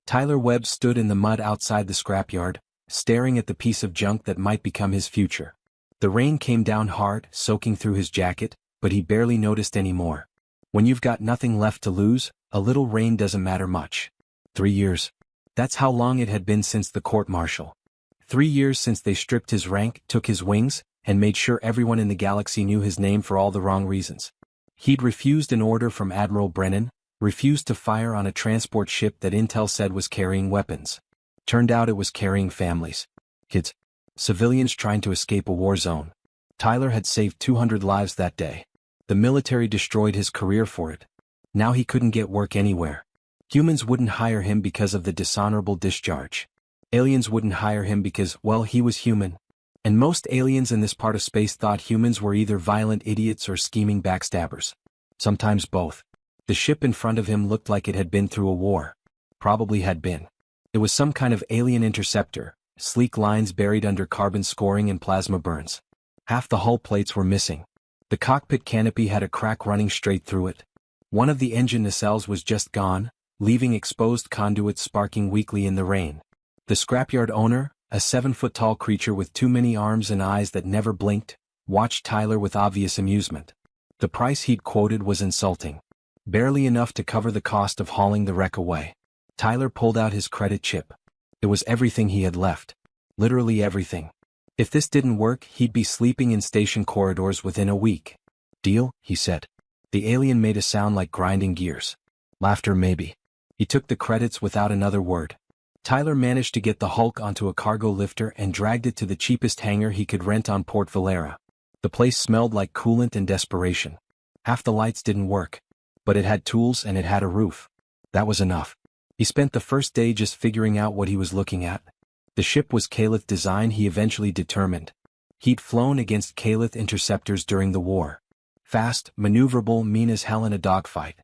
Tyler Webb stood in the mud outside the scrapyard, staring at the piece of junk that might become his future. The rain came down hard, soaking through his jacket, but he barely noticed any more. When you've got nothing left to lose, a little rain doesn't matter much. 3 years. That's how long it had been since the court-martial. 3 years since they stripped his rank, took his wings, and made sure everyone in the galaxy knew his name for all the wrong reasons. He'd refused an order from Admiral Brennan, refused to fire on a transport ship that Intel said was carrying weapons. Turned out it was carrying families. Kids. Civilians trying to escape a war zone. Tyler had saved 200 lives that day. The military destroyed his career for it. Now he couldn't get work anywhere. Humans wouldn't hire him because of the dishonorable discharge. Aliens wouldn't hire him because, well, he was human. And most aliens in this part of space thought humans were either violent idiots or scheming backstabbers. Sometimes both. The ship in front of him looked like it had been through a war. Probably had been. It was some kind of alien interceptor, sleek lines buried under carbon scoring and plasma burns. Half the hull plates were missing. The cockpit canopy had a crack running straight through it. One of the engine nacelles was just gone, leaving exposed conduits sparking weakly in the rain. The scrapyard owner, a 7-foot-tall creature with too many arms and eyes that never blinked, watched Tyler with obvious amusement. The price he'd quoted was insulting. Barely enough to cover the cost of hauling the wreck away. Tyler pulled out his credit chip. It was everything he had left. Literally everything. If this didn't work, he'd be sleeping in station corridors within a week. Deal, he said. The alien made a sound like grinding gears. Laughter maybe. He took the credits without another word. Tyler managed to get the Hulk onto a cargo lifter and dragged it to the cheapest hangar he could rent on Port Valera. The place smelled like coolant and desperation. Half the lights didn't work. But it had tools and it had a roof. That was enough. He spent the first day just figuring out what he was looking at. The ship was Calith design, he eventually determined. He'd flown against Calith interceptors during the war. Fast, maneuverable, mean as hell in a dogfight.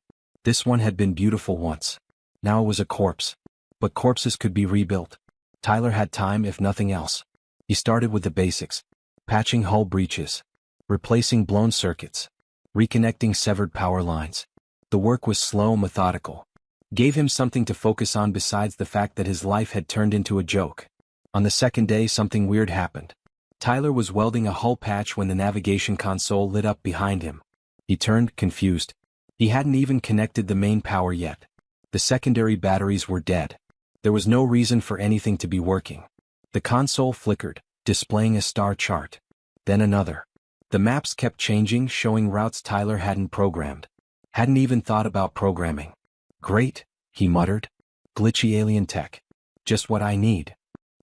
This one had been beautiful once. Now it was a corpse. But corpses could be rebuilt. Tyler had time if nothing else. He started with the basics. Patching hull breaches. Replacing blown circuits. Reconnecting severed power lines. The work was slow, methodical. Gave him something to focus on besides the fact that his life had turned into a joke. On the second day something weird happened. Tyler was welding a hull patch when the navigation console lit up behind him. He turned, confused. He hadn't even connected the main power yet. The secondary batteries were dead. There was no reason for anything to be working. The console flickered, displaying a star chart. Then another. The maps kept changing, showing routes Tyler hadn't programmed. Hadn't even thought about programming. Great, he muttered. Glitchy alien tech. Just what I need.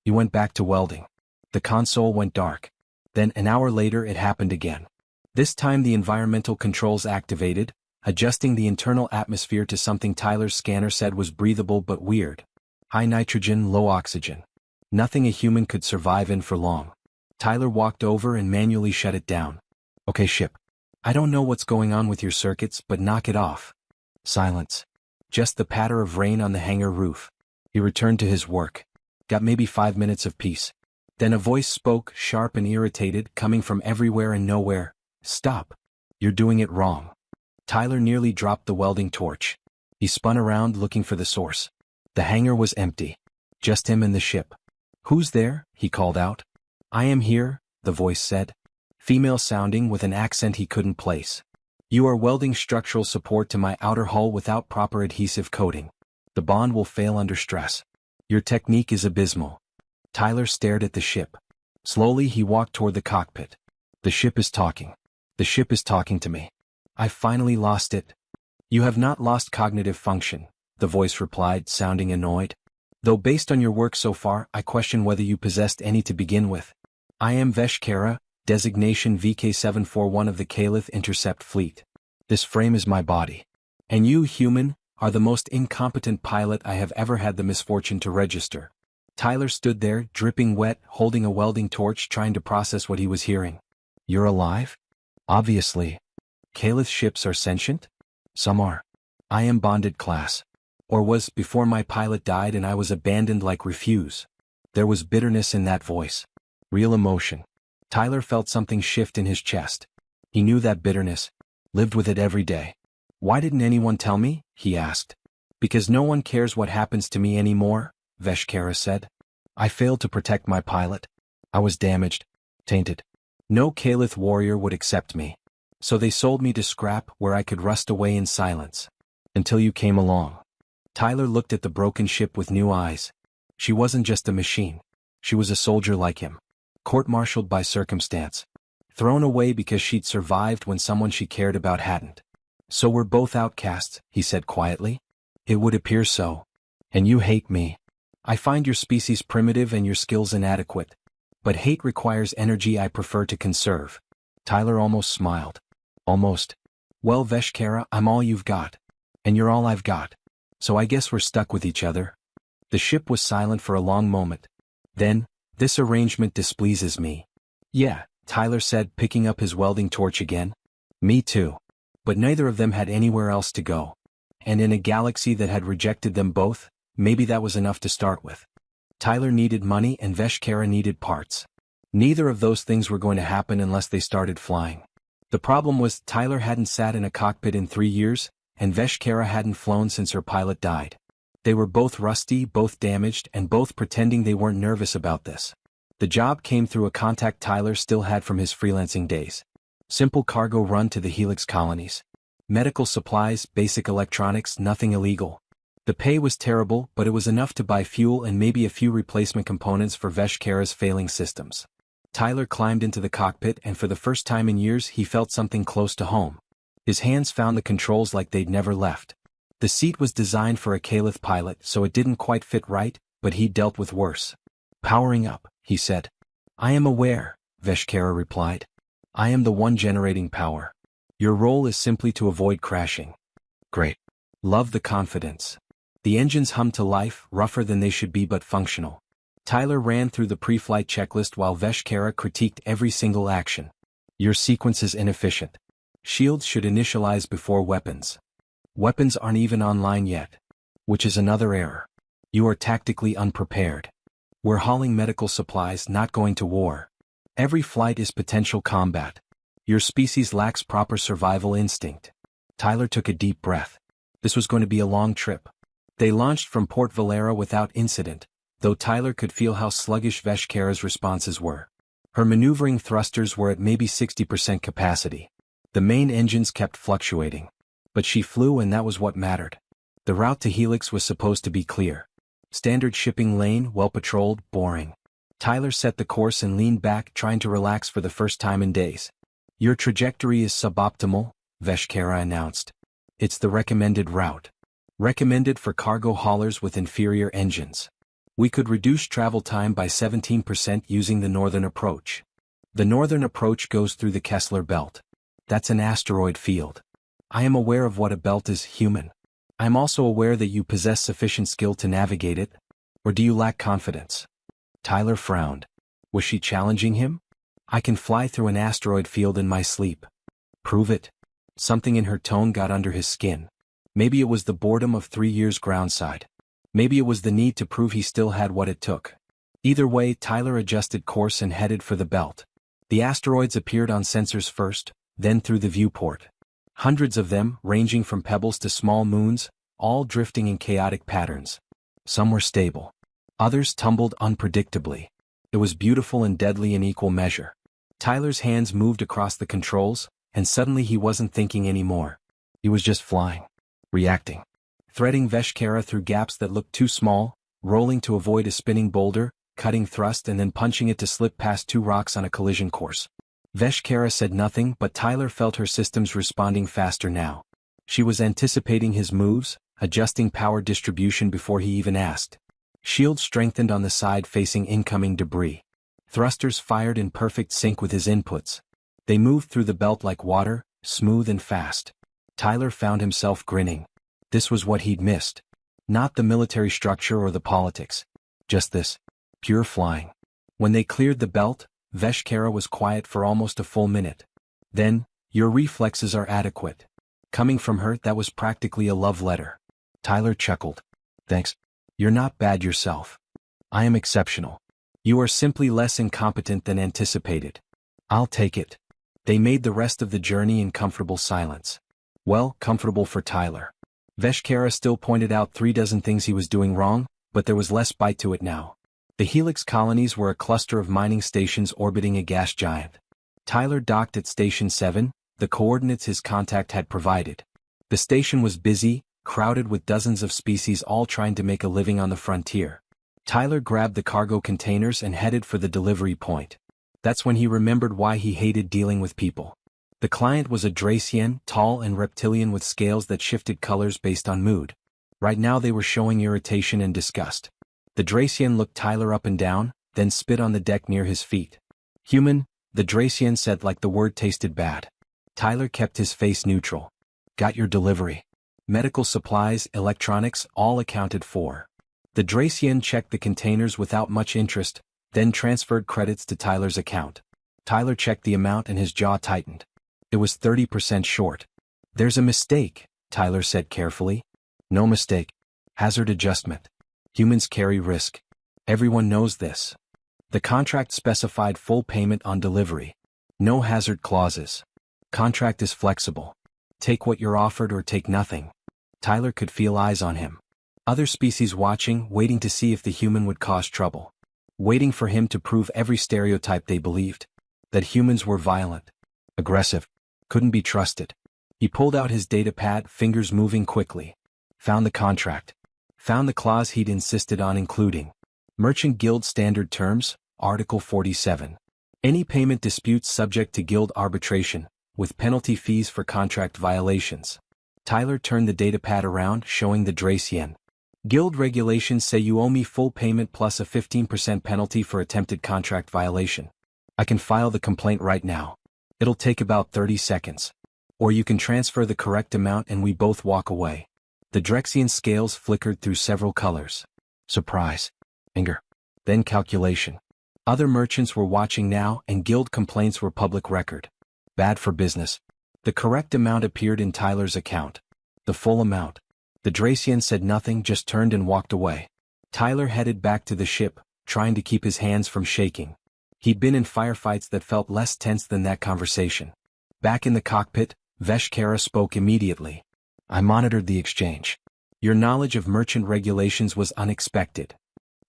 He went back to welding. The console went dark. Then an hour later it happened again. This time the environmental controls activated, adjusting the internal atmosphere to something Tyler's scanner said was breathable but weird. High nitrogen, low oxygen. Nothing a human could survive in for long. Tyler walked over and manually shut it down. Okay, ship. I don't know what's going on with your circuits, but knock it off. Silence. Just the patter of rain on the hangar roof. He returned to his work. Got maybe 5 minutes of peace. Then a voice spoke, sharp and irritated, coming from everywhere and nowhere. Stop. You're doing it wrong. Tyler nearly dropped the welding torch. He spun around looking for the source. The hangar was empty. Just him and the ship. Who's there? He called out. I am here, the voice said. Female sounding with an accent he couldn't place. You are welding structural support to my outer hull without proper adhesive coating. The bond will fail under stress. Your technique is abysmal. Tyler stared at the ship. Slowly he walked toward the cockpit. The ship is talking. The ship is talking to me. I've finally lost it. You have not lost cognitive function, the voice replied, sounding annoyed. Though based on your work so far, I question whether you possessed any to begin with. I am Veshkara, designation VK741 of the Calith Intercept Fleet. This frame is my body. And you, human, are the most incompetent pilot I have ever had the misfortune to register. Tyler stood there, dripping wet, holding a welding torch, trying to process what he was hearing. You're alive? Obviously. Calith ships are sentient? Some are. I am bonded class. Or was, before my pilot died and I was abandoned like refuse. There was bitterness in that voice. Real emotion. Tyler felt something shift in his chest. He knew that bitterness. Lived with it every day. Why didn't anyone tell me? He asked. Because no one cares what happens to me anymore, Veshkara said. I failed to protect my pilot. I was damaged, tainted. No Kalith warrior would accept me. So they sold me to scrap where I could rust away in silence. Until you came along. Tyler looked at the broken ship with new eyes. She wasn't just a machine. She was a soldier like him. Court-martialed by circumstance. Thrown away because she'd survived when someone she cared about hadn't. So we're both outcasts, he said quietly. It would appear so. And you hate me. I find your species primitive and your skills inadequate. But hate requires energy I prefer to conserve. Tyler almost smiled. Almost. Well, Veshkara, I'm all you've got. And you're all I've got. So I guess we're stuck with each other. The ship was silent for a long moment. Then, this arrangement displeases me. Yeah, Tyler said, picking up his welding torch again. Me too. But neither of them had anywhere else to go. And in a galaxy that had rejected them both, maybe that was enough to start with. Tyler needed money and Veshkara needed parts. Neither of those things were going to happen unless they started flying. The problem was Tyler hadn't sat in a cockpit in 3 years, and Veshkara hadn't flown since her pilot died. They were both rusty, both damaged, and both pretending they weren't nervous about this. The job came through a contact Tyler still had from his freelancing days. Simple cargo run to the Helix colonies. Medical supplies, basic electronics, nothing illegal. The pay was terrible, but it was enough to buy fuel and maybe a few replacement components for Veshkara's failing systems. Tyler climbed into the cockpit and for the first time in years he felt something close to home. His hands found the controls like they'd never left. The seat was designed for a Kalith pilot, so it didn't quite fit right, but he dealt with worse. Powering up, he said. I am aware, Veshkara replied. I am the one generating power. Your role is simply to avoid crashing. Great. Love the confidence. The engines hummed to life, rougher than they should be but functional. Tyler ran through the pre-flight checklist while Veshkara critiqued every single action. Your sequence is inefficient. Shields should initialize before weapons. Weapons aren't even online yet. Which is another error. You are tactically unprepared. We're hauling medical supplies, not going to war. Every flight is potential combat. Your species lacks proper survival instinct. Tyler took a deep breath. This was going to be a long trip. They launched from Port Valera without incident, though Tyler could feel how sluggish Veshkara's responses were. Her maneuvering thrusters were at maybe 60% capacity. The main engines kept fluctuating. But she flew and that was what mattered. The route to Helix was supposed to be clear. Standard shipping lane, well-patrolled, boring. Tyler set the course and leaned back, trying to relax for the first time in days. Your trajectory is suboptimal, Veshkara announced. It's the recommended route. Recommended for cargo haulers with inferior engines. We could reduce travel time by 17% using the northern approach. The northern approach goes through the Kessler Belt. That's an asteroid field. I am aware of what a belt is, human. I am also aware that you possess sufficient skill to navigate it. Or do you lack confidence? Tyler frowned. Was she challenging him? I can fly through an asteroid field in my sleep. Prove it. Something in her tone got under his skin. Maybe it was the boredom of 3 years groundside. Maybe it was the need to prove he still had what it took. Either way, Tyler adjusted course and headed for the belt. The asteroids appeared on sensors first, then through the viewport. Hundreds of them, ranging from pebbles to small moons, all drifting in chaotic patterns. Some were stable. Others tumbled unpredictably. It was beautiful and deadly in equal measure. Tyler's hands moved across the controls, and suddenly he wasn't thinking anymore. He was just flying. Reacting. Threading Veshkara through gaps that looked too small, rolling to avoid a spinning boulder, cutting thrust and then punching it to slip past 2 rocks on a collision course. Veshkara said nothing, but Tyler felt her systems responding faster now. She was anticipating his moves, adjusting power distribution before he even asked. Shields strengthened on the side facing incoming debris. Thrusters fired in perfect sync with his inputs. They moved through the belt like water, smooth and fast. Tyler found himself grinning. This was what he'd missed. Not the military structure or the politics. Just this. Pure flying. When they cleared the belt, Veshkara was quiet for almost a full minute. Then, your reflexes are adequate. Coming from her, that was practically a love letter. Tyler chuckled. Thanks. You're not bad yourself. I am exceptional. You are simply less incompetent than anticipated. I'll take it. They made the rest of the journey in comfortable silence. Well, comfortable for Tyler. Veshkara still pointed out 3 dozen things he was doing wrong, but there was less bite to it now. The Helix colonies were a cluster of mining stations orbiting a gas giant. Tyler docked at Station 7, the coordinates his contact had provided. The station was busy, crowded with dozens of species all trying to make a living on the frontier. Tyler grabbed the cargo containers and headed for the delivery point. That's when he remembered why he hated dealing with people. The client was a Dracian, tall and reptilian with scales that shifted colors based on mood. Right now they were showing irritation and disgust. The Dracian looked Tyler up and down, then spit on the deck near his feet. "Human," the Dracian said like the word tasted bad. Tyler kept his face neutral. "Got your delivery. Medical supplies, electronics, all accounted for." The Dracian checked the containers without much interest, then transferred credits to Tyler's account. Tyler checked the amount and his jaw tightened. It was 30% short. "There's a mistake," Tyler said carefully. "No mistake. Hazard adjustment. Humans carry risk. Everyone knows this. The contract specified full payment on delivery. No hazard clauses. Contract is flexible. Take what you're offered or take nothing." Tyler could feel eyes on him. Other species watching, waiting to see if the human would cause trouble. Waiting for him to prove every stereotype they believed. That humans were violent. Aggressive. Couldn't be trusted. He pulled out his datapad, fingers moving quickly. Found the contract. Found the clause he'd insisted on including. Merchant Guild Standard Terms, Article 47. Any payment disputes subject to guild arbitration, with penalty fees for contract violations. Tyler turned the datapad around, showing the Dracian. "Guild regulations say you owe me full payment plus a 15% penalty for attempted contract violation. I can file the complaint right now. It'll take about 30 seconds. Or you can transfer the correct amount and we both walk away." The Drexian scales flickered through several colors. Surprise. Anger. Then calculation. Other merchants were watching now and guild complaints were public record. Bad for business. The correct amount appeared in Tyler's account. The full amount. The Dracian said nothing, just turned and walked away. Tyler headed back to the ship, trying to keep his hands from shaking. He'd been in firefights that felt less tense than that conversation. Back in the cockpit, Veshkara spoke immediately. "I monitored the exchange. Your knowledge of merchant regulations was unexpected.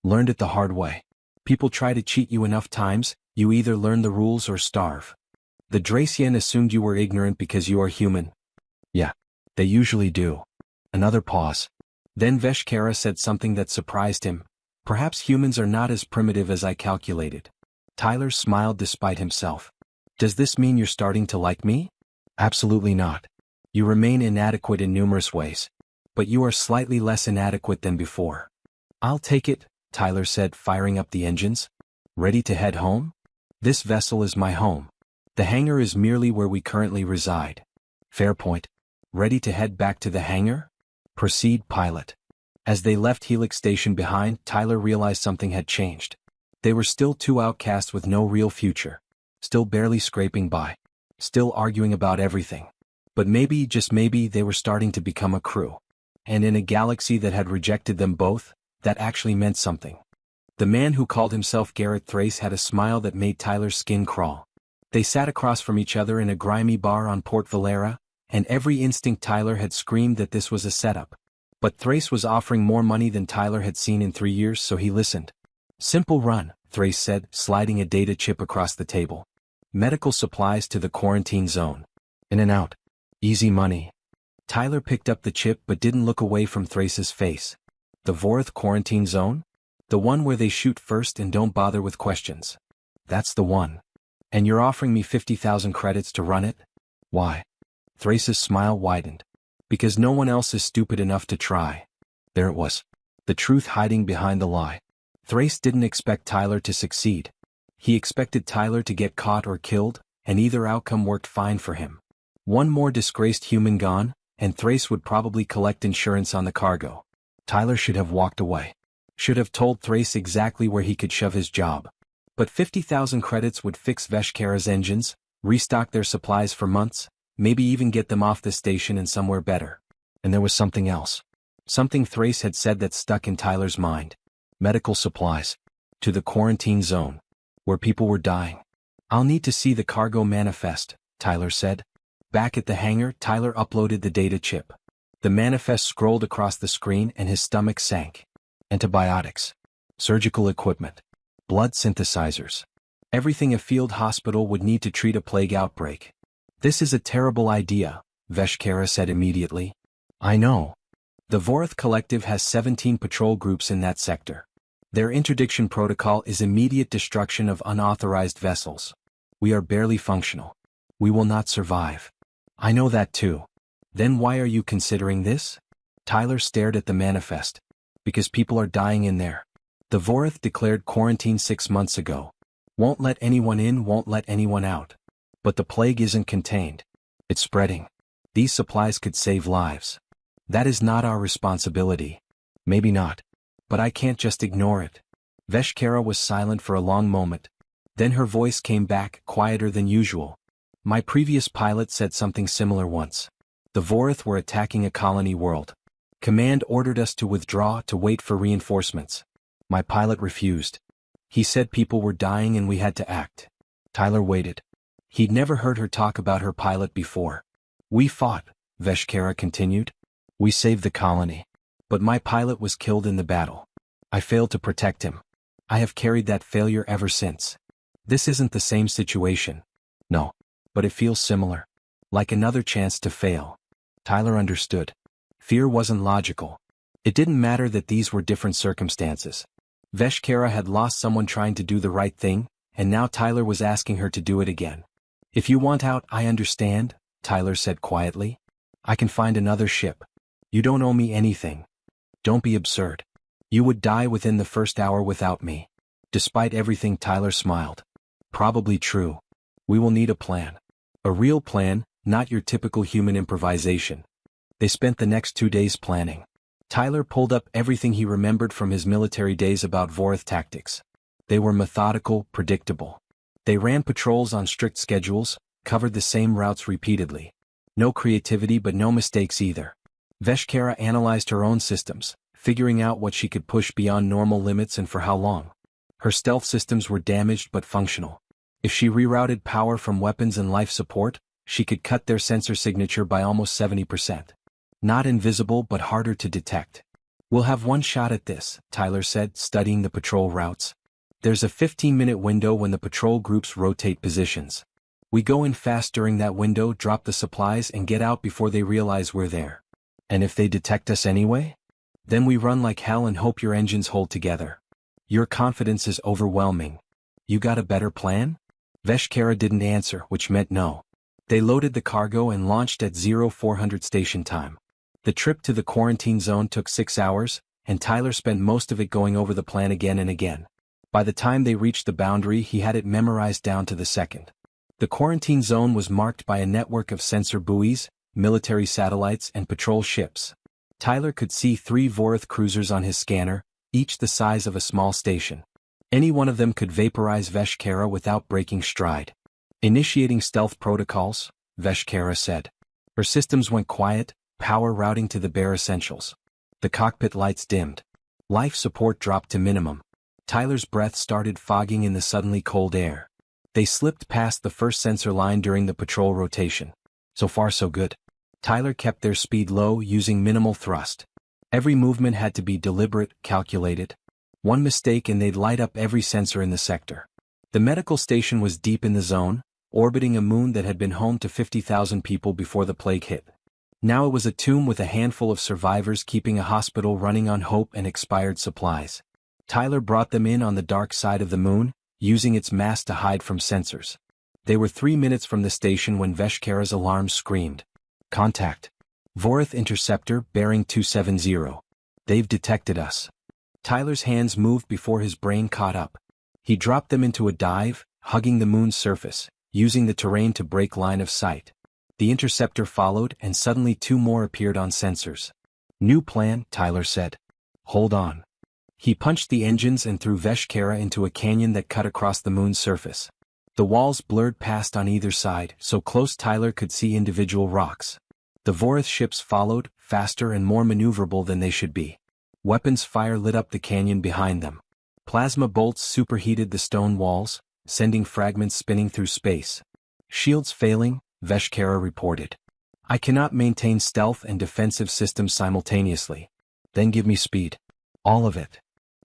Learned it the hard way. People try to cheat you enough times, you either learn the rules or starve. The Dracian assumed you were ignorant because you are human." "Yeah. They usually do." Another pause. Then Veshkara said something that surprised him. "Perhaps humans are not as primitive as I calculated." Tyler smiled despite himself. "Does this mean you're starting to like me?" "Absolutely not. You remain inadequate in numerous ways. But you are slightly less inadequate than before." "I'll take it," Tyler said, firing up the engines. "Ready to head home? This vessel is my home. The hangar is merely where we currently reside." "Fair point. Ready to head back to the hangar?" "Proceed, pilot." As they left Helix Station behind, Tyler realized something had changed. They were still two outcasts with no real future. Still barely scraping by. Still arguing about everything. But maybe, just maybe, they were starting to become a crew. And in a galaxy that had rejected them both, that actually meant something. The man who called himself Garrett Thrace had a smile that made Tyler's skin crawl. They sat across from each other in a grimy bar on Port Valera, and every instinct Tyler had screamed that this was a setup. But Thrace was offering more money than Tyler had seen in 3 years, so he listened. "Simple run," Thrace said, sliding a data chip across the table. "Medical supplies to the quarantine zone. In and out. Easy money." Tyler picked up the chip but didn't look away from Thrace's face. "The Vorith quarantine zone? The one where they shoot first and don't bother with questions." "That's the one. And you're offering me 50,000 credits to run it? Why?" Thrace's smile widened. "Because no one else is stupid enough to try." There it was. The truth hiding behind the lie. Thrace didn't expect Tyler to succeed. He expected Tyler to get caught or killed, and either outcome worked fine for him. One more disgraced human gone, and Thrace would probably collect insurance on the cargo. Tyler should have walked away. Should have told Thrace exactly where he could shove his job. But 50,000 credits would fix Veshkara's engines, restock their supplies for months, maybe even get them off the station and somewhere better. And there was something else. Something Thrace had said that stuck in Tyler's mind. Medical supplies. To the quarantine zone. Where people were dying. "I'll need to see the cargo manifest," Tyler said. Back at the hangar, Tyler uploaded the data chip. The manifest scrolled across the screen and his stomach sank. Antibiotics. Surgical equipment. Blood synthesizers. Everything a field hospital would need to treat a plague outbreak. This is a terrible idea, Veshkara said immediately. I know. The Vorath Collective has 17 patrol groups in that sector. Their interdiction protocol is immediate destruction of unauthorized vessels. We are barely functional. We will not survive. I know that too. Then why are you considering this? Tyler stared at the manifest. Because people are dying in there. The Vorath declared quarantine 6 months ago. Won't let anyone in, won't let anyone out. But the plague isn't contained. It's spreading. These supplies could save lives. That is not our responsibility. Maybe not. But I can't just ignore it. Veshkara was silent for a long moment. Then her voice came back, quieter than usual. My previous pilot said something similar once. The Vorath were attacking a colony world. Command ordered us to withdraw to wait for reinforcements. My pilot refused. He said people were dying and we had to act. Tyler waited. He'd never heard her talk about her pilot before. We fought, Veshkara continued. We saved the colony. But my pilot was killed in the battle. I failed to protect him. I have carried that failure ever since. This isn't the same situation. No. But it feels similar. Like another chance to fail. Tyler understood. Fear wasn't logical. It didn't matter that these were different circumstances. Veshkara had lost someone trying to do the right thing, and now Tyler was asking her to do it again. If you want out, I understand, Tyler said quietly. I can find another ship. You don't owe me anything. Don't be absurd. You would die within the first hour without me. Despite everything, Tyler smiled. Probably true. We will need a plan. A real plan, not your typical human improvisation. They spent the next 2 days planning. Tyler pulled up everything he remembered from his military days about Vorath tactics. They were methodical, predictable. They ran patrols on strict schedules, covered the same routes repeatedly. No creativity but no mistakes either. Veshkara analyzed her own systems, figuring out what she could push beyond normal limits and for how long. Her stealth systems were damaged but functional. If she rerouted power from weapons and life support, she could cut their sensor signature by almost 70%. Not invisible but harder to detect. We'll have one shot at this, Tyler said, studying the patrol routes. There's a 15-minute window when the patrol groups rotate positions. We go in fast during that window, drop the supplies and get out before they realize we're there. And if they detect us anyway? Then we run like hell and hope your engines hold together. Your confidence is overwhelming. You got a better plan? Veshkara didn't answer, which meant no. They loaded the cargo and launched at 0400 station time. The trip to the quarantine zone took 6 hours, and Tyler spent most of it going over the plan again and again. By the time they reached the boundary, he had it memorized down to the second. The quarantine zone was marked by a network of sensor buoys, military satellites and patrol ships. Tyler could see 3 Vorath cruisers on his scanner, each the size of a small station. Any one of them could vaporize Veshkara without breaking stride. Initiating stealth protocols, Veshkara said. Her systems went quiet, power routing to the bare essentials. The cockpit lights dimmed. Life support dropped to minimum. Tyler's breath started fogging in the suddenly cold air. They slipped past the first sensor line during the patrol rotation. So far so good. Tyler kept their speed low, using minimal thrust. Every movement had to be deliberate, calculated. One mistake and they'd light up every sensor in the sector. The medical station was deep in the zone, orbiting a moon that had been home to 50,000 people before the plague hit. Now it was a tomb with a handful of survivors keeping a hospital running on hope and expired supplies. Tyler brought them in on the dark side of the moon, using its mass to hide from sensors. They were 3 minutes from the station when Veshkara's alarm screamed. Contact. Vorath interceptor bearing 270. They've detected us. Tyler's hands moved before his brain caught up. He dropped them into a dive, hugging the moon's surface, using the terrain to break line of sight. The interceptor followed and suddenly 2 more appeared on sensors. New plan, Tyler said. Hold on. He punched the engines and threw Veshkara into a canyon that cut across the moon's surface. The walls blurred past on either side, so close Tyler could see individual rocks. The Vorath ships followed, faster and more maneuverable than they should be. Weapons fire lit up the canyon behind them. Plasma bolts superheated the stone walls, sending fragments spinning through space. Shields failing, Veshkara reported. I cannot maintain stealth and defensive systems simultaneously. Then give me speed. All of it.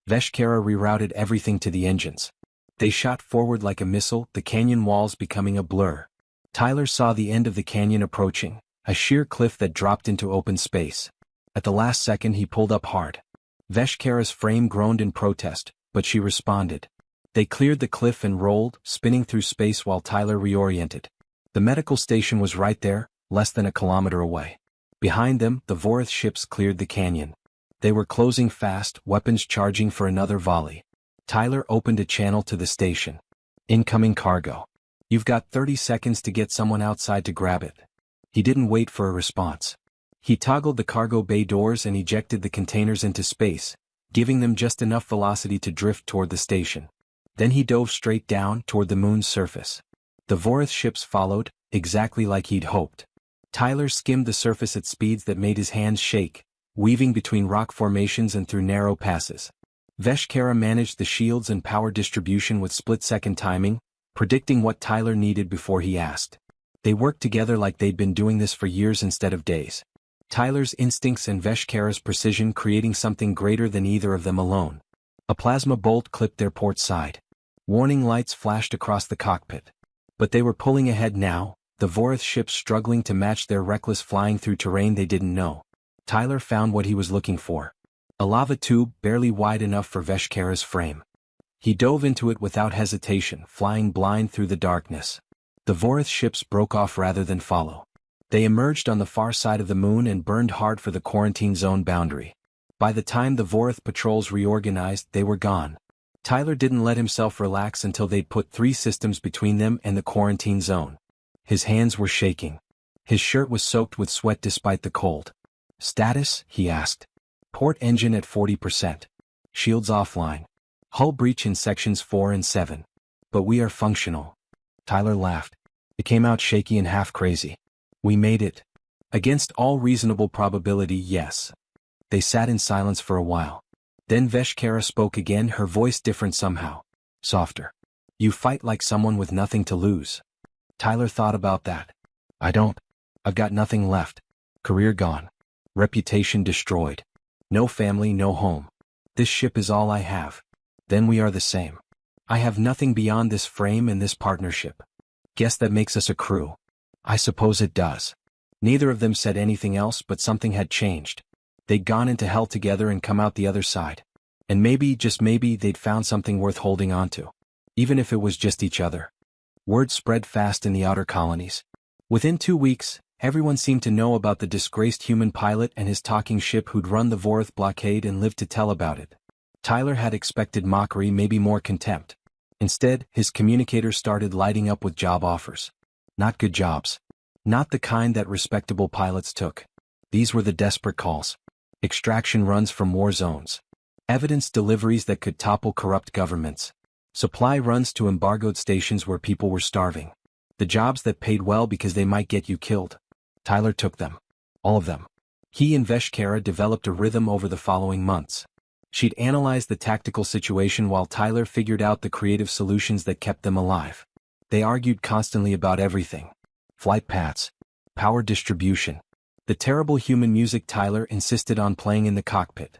Veshkara rerouted everything to the engines. They shot forward like a missile, the canyon walls becoming a blur. Tyler saw the end of the canyon approaching, a sheer cliff that dropped into open space. At the last second he pulled up hard. Veshkara's frame groaned in protest, but she responded. They cleared the cliff and rolled, spinning through space while Tyler reoriented. The medical station was right there, less than a kilometer away. Behind them, the Vorith ships cleared the canyon. They were closing fast, weapons charging for another volley. Tyler opened a channel to the station. Incoming cargo. You've got 30 seconds to get someone outside to grab it. He didn't wait for a response. He toggled the cargo bay doors and ejected the containers into space, giving them just enough velocity to drift toward the station. Then he dove straight down toward the moon's surface. The Vorith ships followed, exactly like he'd hoped. Tyler skimmed the surface at speeds that made his hands shake, weaving between rock formations and through narrow passes. Veshkara managed the shields and power distribution with split-second timing, predicting what Tyler needed before he asked. They worked together like they'd been doing this for years instead of days. Tyler's instincts and Veshkara's precision creating something greater than either of them alone. A plasma bolt clipped their port side. Warning lights flashed across the cockpit. But they were pulling ahead now, the Vorith ships struggling to match their reckless flying through terrain they didn't know. Tyler found what he was looking for. A lava tube barely wide enough for Veshkara's frame. He dove into it without hesitation, flying blind through the darkness. The Vorith ships broke off rather than follow. They emerged on the far side of the moon and burned hard for the quarantine zone boundary. By the time the Vorith patrols reorganized, they were gone. Tyler didn't let himself relax until they'd put 3 systems between them and the quarantine zone. His hands were shaking. His shirt was soaked with sweat despite the cold. Status? He asked. Port engine at 40%. Shields offline. Hull breach in sections 4 and 7. But we are functional. Tyler laughed. It came out shaky and half crazy. We made it. Against all reasonable probability, yes. They sat in silence for a while. Then Veshkara spoke again, her voice different somehow. Softer. You fight like someone with nothing to lose. Tyler thought about that. I don't. I've got nothing left. Career gone. Reputation destroyed. No family, no home. This ship is all I have. Then we are the same. I have nothing beyond this frame and this partnership. Guess that makes us a crew. I suppose it does. Neither of them said anything else, but something had changed. They'd gone into hell together and come out the other side. And maybe, just maybe, they'd found something worth holding on to. Even if it was just each other. Word spread fast in the outer colonies. Within 2 weeks, everyone seemed to know about the disgraced human pilot and his talking ship who'd run the Vorith blockade and lived to tell about it. Tyler had expected mockery, maybe more contempt. Instead, his communicator started lighting up with job offers. Not good jobs. Not the kind that respectable pilots took. These were the desperate calls. Extraction runs from war zones. Evidence deliveries that could topple corrupt governments. Supply runs to embargoed stations where people were starving. The jobs that paid well because they might get you killed. Tyler took them. All of them. He and Veshkara developed a rhythm over the following months. She'd analyze the tactical situation while Tyler figured out the creative solutions that kept them alive. They argued constantly about everything. Flight paths. Power distribution. The terrible human music Tyler insisted on playing in the cockpit.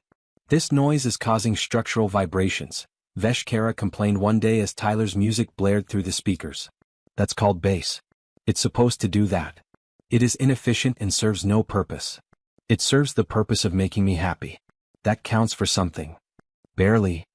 This noise is causing structural vibrations, Veshkara complained one day as Tyler's music blared through the speakers. That's called bass. It's supposed to do that. It is inefficient and serves no purpose. It serves the purpose of making me happy. That counts for something. Barely.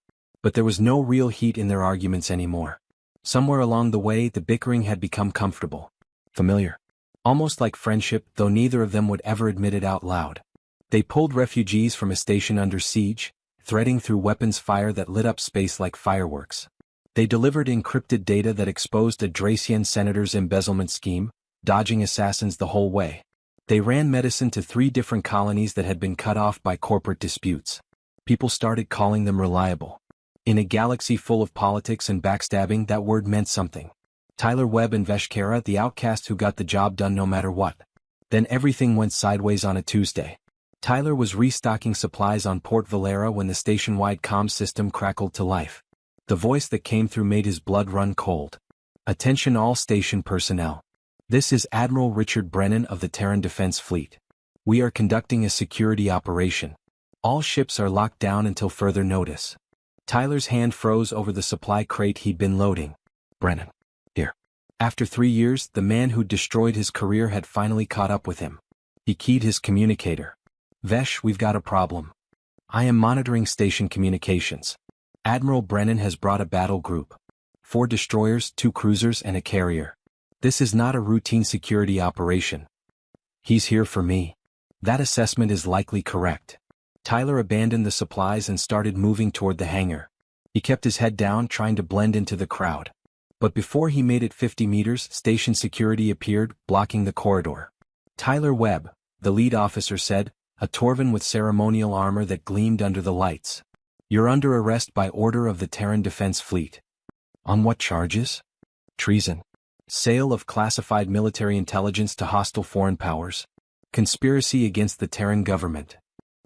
But there was no real heat in their arguments anymore. Somewhere along the way the bickering had become comfortable. Familiar. Almost like friendship, though neither of them would ever admit it out loud. They pulled refugees from a station under siege, threading through weapons fire that lit up space like fireworks. They delivered encrypted data that exposed a Dracian senator's embezzlement scheme, dodging assassins the whole way. They ran medicine to 3 different colonies that had been cut off by corporate disputes. People started calling them reliable. In a galaxy full of politics and backstabbing, that word meant something. Tyler Webb and Veshkara, the outcast who got the job done no matter what. Then everything went sideways on a Tuesday. Tyler was restocking supplies on Port Valera when the station-wide comms system crackled to life. The voice that came through made his blood run cold. Attention all station personnel. This is Admiral Richard Brennan of the Terran Defense Fleet. We are conducting a security operation. All ships are locked down until further notice. Tyler's hand froze over the supply crate he'd been loading. Brennan. Here. After 3 years, the man who'd destroyed his career had finally caught up with him. He keyed his communicator. Vesh, we've got a problem. I am monitoring station communications. Admiral Brennan has brought a battle group. 4 destroyers, 2 cruisers and a carrier. This is not a routine security operation. He's here for me. That assessment is likely correct. Tyler abandoned the supplies and started moving toward the hangar. He kept his head down, trying to blend into the crowd. But before he made it 50 meters, station security appeared, blocking the corridor. Tyler Webb, the lead officer said, a Torvan with ceremonial armor that gleamed under the lights. You're under arrest by order of the Terran Defense Fleet. On what charges? Treason. Sale of classified military intelligence to hostile foreign powers. Conspiracy against the Terran government.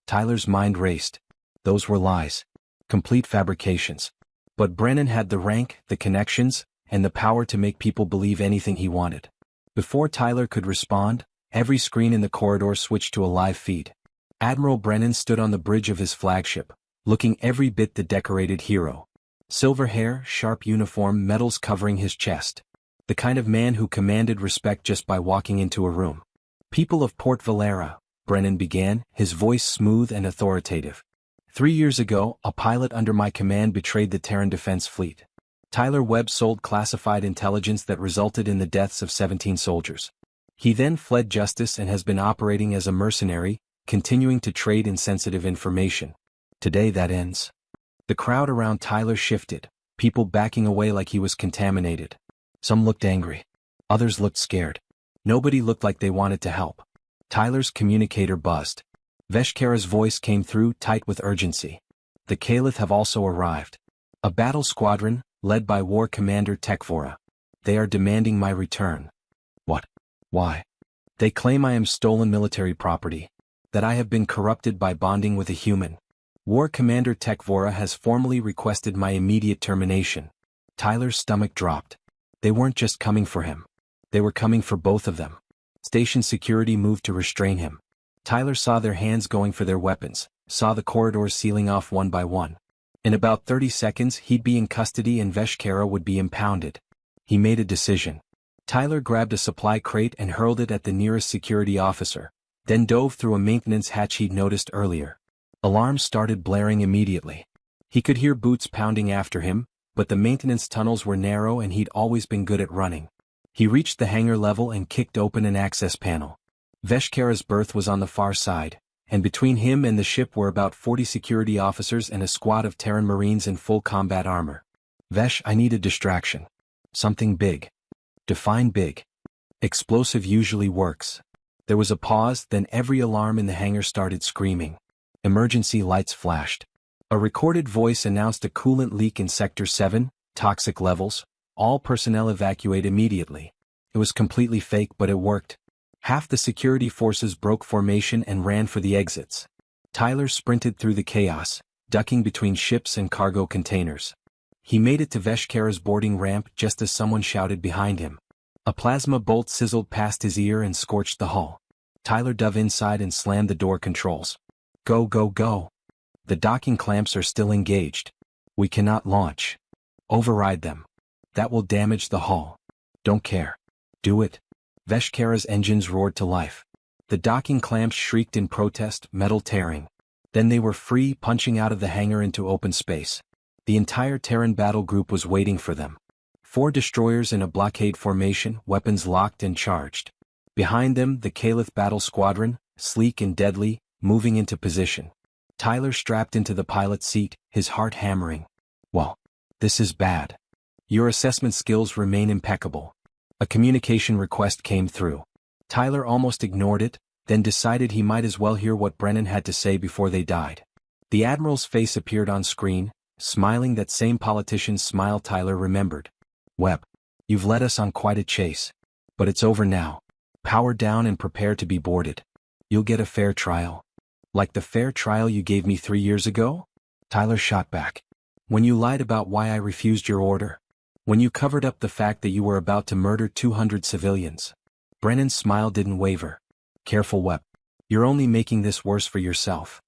Tyler's mind raced. Those were lies. Complete fabrications. But Brennan had the rank, the connections, and the power to make people believe anything he wanted. Before Tyler could respond, every screen in the corridor switched to a live feed. Admiral Brennan stood on the bridge of his flagship, looking every bit the decorated hero. Silver hair, sharp uniform, medals covering his chest. The kind of man who commanded respect just by walking into a room. People of Port Valera, Brennan began, his voice smooth and authoritative. 3 years ago, a pilot under my command betrayed the Terran Defense Fleet. Tyler Webb sold classified intelligence that resulted in the deaths of 17 soldiers. He then fled justice and has been operating as a mercenary, continuing to trade in sensitive information. Today that ends. The crowd around Tyler shifted, people backing away like he was contaminated. Some looked angry. Others looked scared. Nobody looked like they wanted to help. Tyler's communicator buzzed. Veshkara's voice came through, tight with urgency. The Caliph have also arrived. A battle squadron, led by War Commander Tekvora. They are demanding my return. What? Why? They claim I am stolen military property. That I have been corrupted by bonding with a human. War Commander Tekvora has formally requested my immediate termination. Tyler's stomach dropped. They weren't just coming for him. They were coming for both of them. Station security moved to restrain him. Tyler saw their hands going for their weapons, saw the corridors sealing off one by one. In about 30 seconds he'd be in custody and Veshkara would be impounded. He made a decision. Tyler grabbed a supply crate and hurled it at the nearest security officer, then dove through a maintenance hatch he'd noticed earlier. Alarms started blaring immediately. He could hear boots pounding after him, but the maintenance tunnels were narrow and he'd always been good at running. He reached the hangar level and kicked open an access panel. Veshkara's berth was on the far side, and between him and the ship were about 40 security officers and a squad of Terran Marines in full combat armor. Vesh, I need a distraction. Something big. Define big. Explosive usually works. There was a pause, then every alarm in the hangar started screaming. Emergency lights flashed. A recorded voice announced a coolant leak in Sector 7, toxic levels, all personnel evacuate immediately. It was completely fake but it worked. Half the security forces broke formation and ran for the exits. Tyler sprinted through the chaos, ducking between ships and cargo containers. He made it to Veshkara's boarding ramp just as someone shouted behind him. A plasma bolt sizzled past his ear and scorched the hull. Tyler dove inside and slammed the door controls. Go, go, go. The docking clamps are still engaged. We cannot launch. Override them. That will damage the hull. Don't care. Do it. Veshkara's engines roared to life. The docking clamps shrieked in protest, metal tearing. Then they were free, punching out of the hangar into open space. The entire Terran battle group was waiting for them. 4 destroyers in a blockade formation, weapons locked and charged. Behind them, the Caliph battle squadron, sleek and deadly, moving into position. Tyler strapped into the pilot's seat, his heart hammering. Well, this is bad. Your assessment skills remain impeccable. A communication request came through. Tyler almost ignored it, then decided he might as well hear what Brennan had to say before they died. The Admiral's face appeared on screen, smiling that same politician's smile Tyler remembered. Webb, you've led us on quite a chase. But it's over now. Power down and prepare to be boarded. You'll get a fair trial. Like the fair trial you gave me 3 years ago? Tyler shot back. When you lied about why I refused your order. When you covered up the fact that you were about to murder 200 civilians. Brennan's smile didn't waver. Careful, Webb. You're only making this worse for yourself.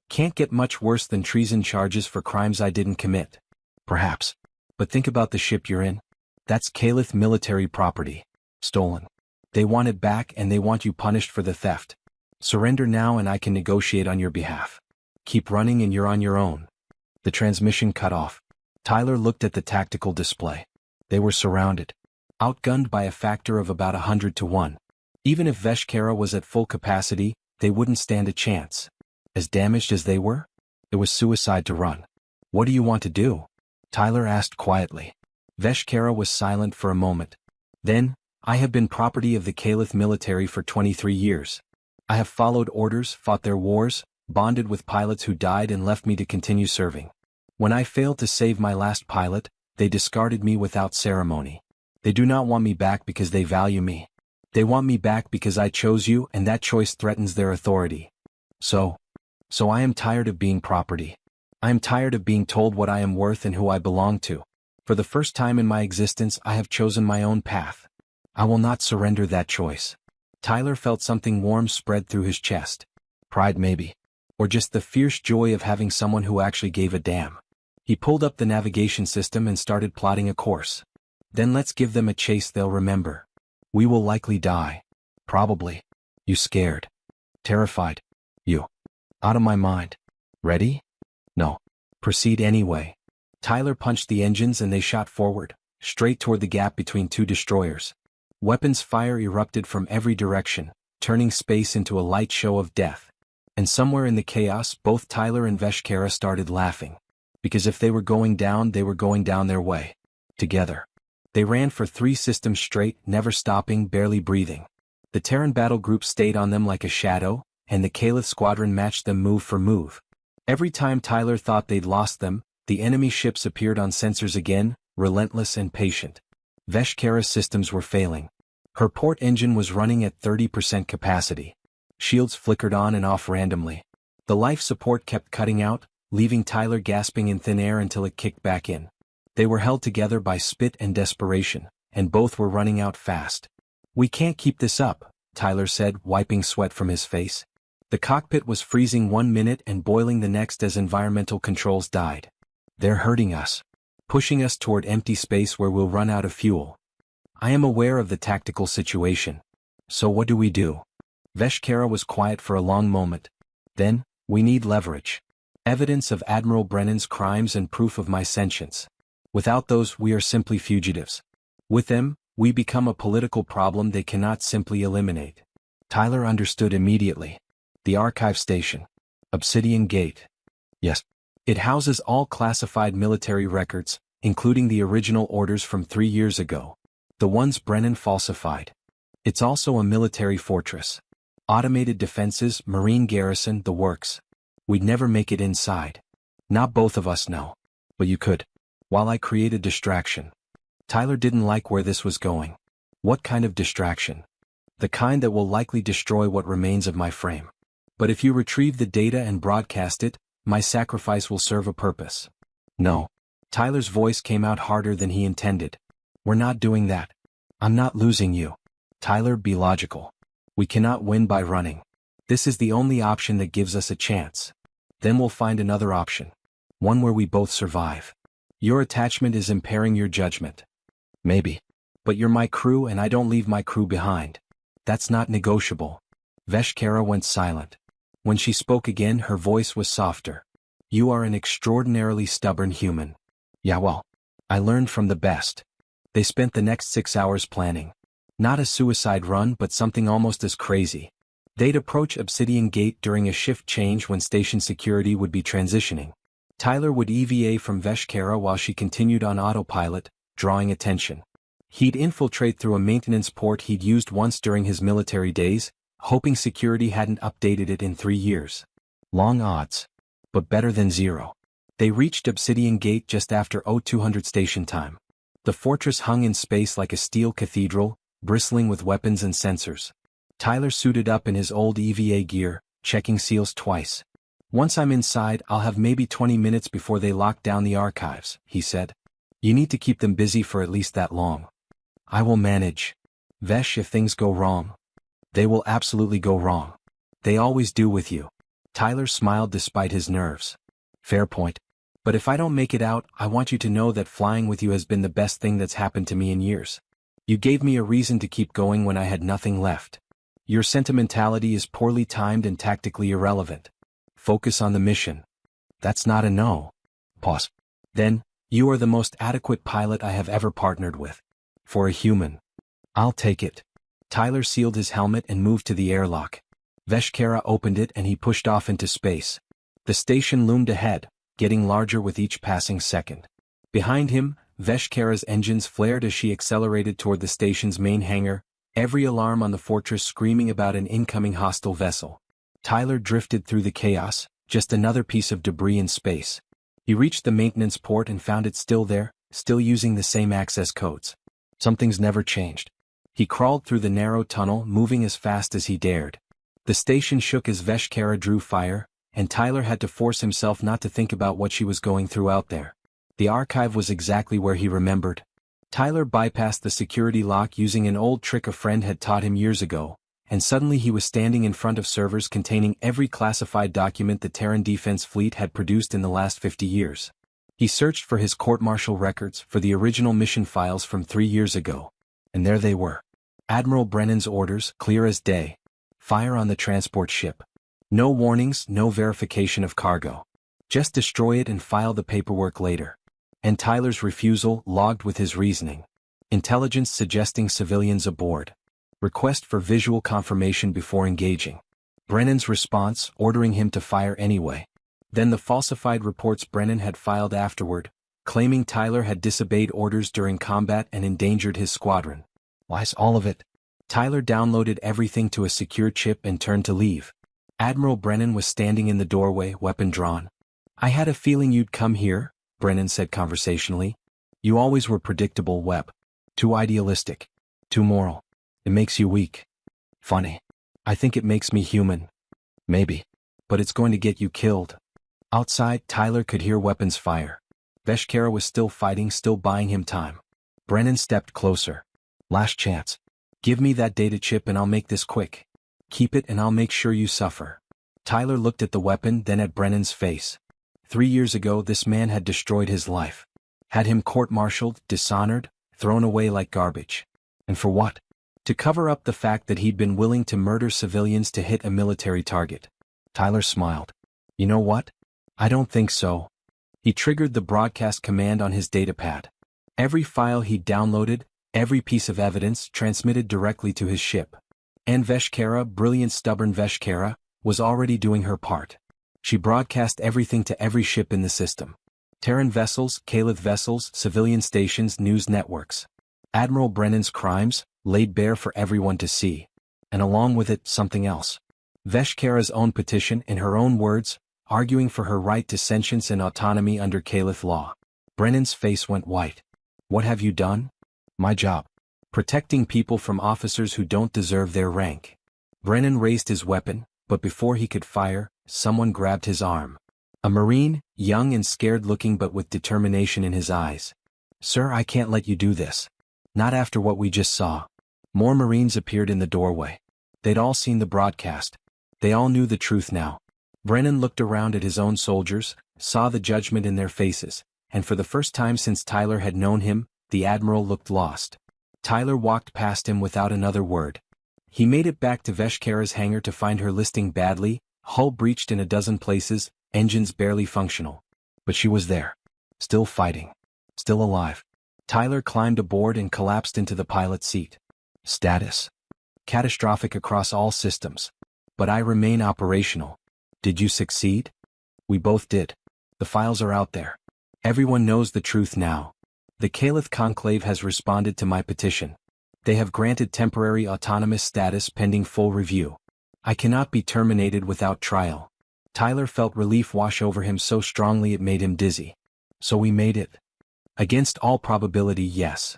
Can't get much worse than treason charges for crimes I didn't commit. Perhaps. But think about the ship you're in. That's Caliph military property. Stolen. They want it back and they want you punished for the theft. Surrender now and I can negotiate on your behalf. Keep running and you're on your own. The transmission cut off. Tyler looked at the tactical display. They were surrounded. Outgunned by a factor of about 100 to 1. Even if Veshkara was at full capacity, they wouldn't stand a chance. As damaged as they were? It was suicide to run. What do you want to do? Tyler asked quietly. Veshkara was silent for a moment. Then, I have been property of the Caliph military for 23 years. I have followed orders, fought their wars, bonded with pilots who died and left me to continue serving. When I failed to save my last pilot, they discarded me without ceremony. They do not want me back because they value me. They want me back because I chose you and that choice threatens their authority. So I am tired of being property. I am tired of being told what I am worth and who I belong to. For the first time in my existence I have chosen my own path. I will not surrender that choice. Tyler felt something warm spread through his chest. Pride maybe. Or just the fierce joy of having someone who actually gave a damn. He pulled up the navigation system and started plotting a course. Then let's give them a chase they'll remember. We will likely die. Probably. You scared. Terrified. You. Out of my mind. Ready? No. Proceed anyway. Tyler punched the engines and they shot forward, straight toward the gap between two destroyers. Weapons fire erupted from every direction, turning space into a light show of death. And somewhere in the chaos both Tyler and Veshkara started laughing. Because if they were going down, they were going down their way. Together. They ran for 3 systems straight, never stopping, barely breathing. The Terran battle group stayed on them like a shadow, and the Caliph squadron matched them move for move. Every time Tyler thought they'd lost them, the enemy ships appeared on sensors again, relentless and patient. Veshkara's systems were failing. Her port engine was running at 30% capacity. Shields flickered on and off randomly. The life support kept cutting out, leaving Tyler gasping in thin air until it kicked back in. They were held together by spit and desperation, and both were running out fast. We can't keep this up, Tyler said, wiping sweat from his face. The cockpit was freezing 1 minute and boiling the next as environmental controls died. They're hurting us. Pushing us toward empty space where we'll run out of fuel. I am aware of the tactical situation. So what do we do? Veshkara was quiet for a long moment. Then, we need leverage. Evidence of Admiral Brennan's crimes and proof of my sentience. Without those, we are simply fugitives. With them, we become a political problem they cannot simply eliminate. Tyler understood immediately. The archive station. Obsidian Gate. Yes. It houses all classified military records, including the original orders from 3 years ago. The ones Brennan falsified. It's also a military fortress. Automated defenses, marine garrison, the works. We'd never make it inside. Not both of us know. But you could. While I create a distraction. Tyler didn't like where this was going. What kind of distraction? The kind that will likely destroy what remains of my frame. But if you retrieve the data and broadcast it, my sacrifice will serve a purpose. No. Tyler's voice came out harder than he intended. We're not doing that. I'm not losing you. Tyler, be logical. We cannot win by running. This is the only option that gives us a chance. Then we'll find another option. One where we both survive. Your attachment is impairing your judgment. Maybe. But you're my crew and I don't leave my crew behind. That's not negotiable. Veshkara went silent. When she spoke again, her voice was softer. You are an extraordinarily stubborn human. Yeah, well, I learned from the best. They spent the next 6 hours planning. Not a suicide run but something almost as crazy. They'd approach Obsidian Gate during a shift change when station security would be transitioning. Tyler would EVA from Veshkara while she continued on autopilot, drawing attention. He'd infiltrate through a maintenance port he'd used once during his military days, hoping security hadn't updated it in 3 years. Long odds. But better than zero. They reached Obsidian Gate just after 0200 station time. The fortress hung in space like a steel cathedral, bristling with weapons and sensors. Tyler suited up in his old EVA gear, checking seals twice. Once I'm inside, I'll have maybe 20 minutes before they lock down the archives, he said. You need to keep them busy for at least that long. I will manage. Vesh, if things go wrong. They will absolutely go wrong. They always do with you. Tyler smiled despite his nerves. Fair point. But if I don't make it out, I want you to know that flying with you has been the best thing that's happened to me in years. You gave me a reason to keep going when I had nothing left. Your sentimentality is poorly timed and tactically irrelevant. Focus on the mission. That's not a no. Pause. Then, you are the most adequate pilot I have ever partnered with. For a human. I'll take it. Tyler sealed his helmet and moved to the airlock. Veshkara opened it and he pushed off into space. The station loomed ahead, getting larger with each passing second. Behind him, Veshkara's engines flared as she accelerated toward the station's main hangar, every alarm on the fortress screaming about an incoming hostile vessel. Tyler drifted through the chaos, just another piece of debris in space. He reached the maintenance port and found it still there, still using the same access codes. Something's never changed. He crawled through the narrow tunnel, moving as fast as he dared. The station shook as Veshkara drew fire, and Tyler had to force himself not to think about what she was going through out there. The archive was exactly where he remembered. Tyler bypassed the security lock using an old trick a friend had taught him years ago, and suddenly he was standing in front of servers containing every classified document the Terran Defense Fleet had produced in the last 50 years. He searched for his court-martial records for the original mission files from 3 years ago. And there they were. Admiral Brennan's orders, clear as day. Fire on the transport ship. No warnings, no verification of cargo. Just destroy it and file the paperwork later. And Tyler's refusal, logged with his reasoning. Intelligence suggesting civilians aboard. Request for visual confirmation before engaging. Brennan's response, ordering him to fire anyway. Then the falsified reports Brennan had filed afterward, claiming Tyler had disobeyed orders during combat and endangered his squadron. Why's all of it? Tyler downloaded everything to a secure chip and turned to leave. Admiral Brennan was standing in the doorway, weapon drawn. I had a feeling you'd come here, Brennan said conversationally. You always were predictable, Webb. Too idealistic. Too moral. It makes you weak. Funny. I think it makes me human. Maybe. But it's going to get you killed. Outside, Tyler could hear weapons fire. Veshkara was still fighting, still buying him time. Brennan stepped closer. Last chance. Give me that data chip and I'll make this quick. Keep it and I'll make sure you suffer. Tyler looked at the weapon, then at Brennan's face. 3 years ago this man had destroyed his life. Had him court-martialed, dishonored, thrown away like garbage. And for what? To cover up the fact that he'd been willing to murder civilians to hit a military target. Tyler smiled. You know what? I don't think so. He triggered the broadcast command on his datapad. Every file he'd downloaded, every piece of evidence transmitted directly to his ship. And Veshkara, brilliant stubborn Veshkara, was already doing her part. She broadcast everything to every ship in the system. Terran vessels, Kalith vessels, civilian stations, news networks. Admiral Brennan's crimes, laid bare for everyone to see. And along with it, something else. Veshkara's own petition, in her own words, arguing for her right to sentience and autonomy under Kalith law. Brennan's face went white. What have you done? My job. Protecting people from officers who don't deserve their rank. Brennan raised his weapon, but before he could fire, someone grabbed his arm. A Marine, young and scared-looking but with determination in his eyes. Sir, I can't let you do this. Not after what we just saw. More Marines appeared in the doorway. They'd all seen the broadcast. They all knew the truth now. Brennan looked around at his own soldiers, saw the judgment in their faces, and for the first time since Tyler had known him, the Admiral looked lost. Tyler walked past him without another word. He made it back to Veshkara's hangar to find her listing badly, hull breached in a dozen places, engines barely functional. But she was there. Still fighting. Still alive. Tyler climbed aboard and collapsed into the pilot's seat. Status. Catastrophic across all systems. But I remain operational. Did you succeed? We both did. The files are out there. Everyone knows the truth now. The Kalith Conclave has responded to my petition. They have granted temporary autonomous status pending full review. I cannot be terminated without trial. Tyler felt relief wash over him so strongly it made him dizzy. So we made it. Against all probability, yes.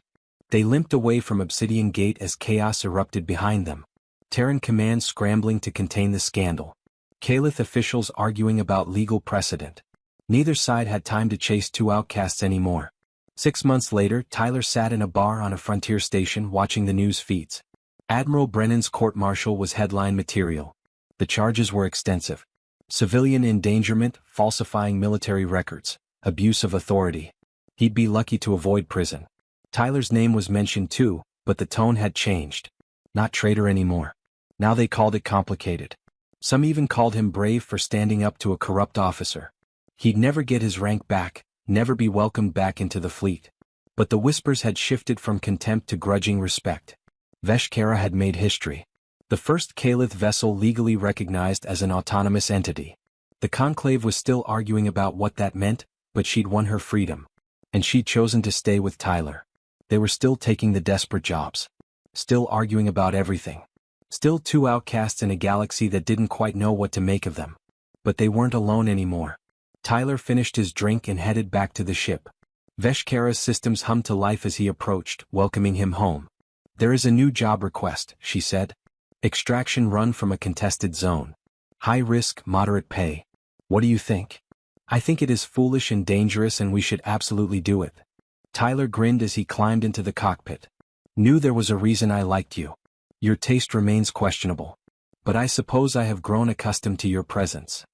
They limped away from Obsidian Gate as chaos erupted behind them. Terran command scrambling to contain the scandal. Kalith officials arguing about legal precedent. Neither side had time to chase two outcasts anymore. 6 months later, Tyler sat in a bar on a frontier station watching the news feeds. Admiral Brennan's court-martial was headline material. The charges were extensive. Civilian endangerment, falsifying military records, abuse of authority. He'd be lucky to avoid prison. Tyler's name was mentioned too, but the tone had changed. Not traitor anymore. Now they called it complicated. Some even called him brave for standing up to a corrupt officer. He'd never get his rank back, never be welcomed back into the fleet. But the whispers had shifted from contempt to grudging respect. Veshkara had made history. The first Kalith vessel legally recognized as an autonomous entity. The Conclave was still arguing about what that meant, but she'd won her freedom. And she'd chosen to stay with Tyler. They were still taking the desperate jobs. Still arguing about everything. Still two outcasts in a galaxy that didn't quite know what to make of them. But they weren't alone anymore. Tyler finished his drink and headed back to the ship. Veshkara's systems hummed to life as he approached, welcoming him home. "There is a new job request," she said. "Extraction run from a contested zone. High risk, moderate pay. What do you think?" "I think it is foolish and dangerous and we should absolutely do it." Tyler grinned as he climbed into the cockpit. "Knew there was a reason I liked you. Your taste remains questionable. But I suppose I have grown accustomed to your presence.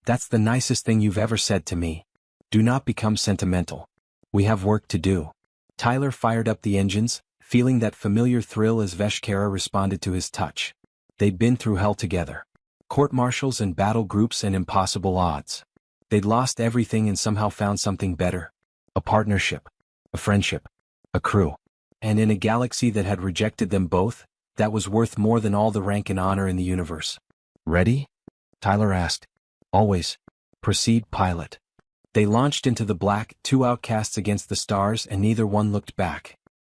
That's the nicest thing you've ever said to me. Do not become sentimental. We have work to do." Tyler fired up the engines, feeling that familiar thrill as Veshkara responded to his touch. They'd been through hell together. Court-martials and battle groups and impossible odds. They'd lost everything and somehow found something better. A partnership. A friendship. A crew. And in a galaxy that had rejected them both, that was worth more than all the rank and honor in the universe. "Ready?" Tyler asked. "Always." "Proceed, pilot." They launched into the black, two outcasts against the stars, and neither one looked back.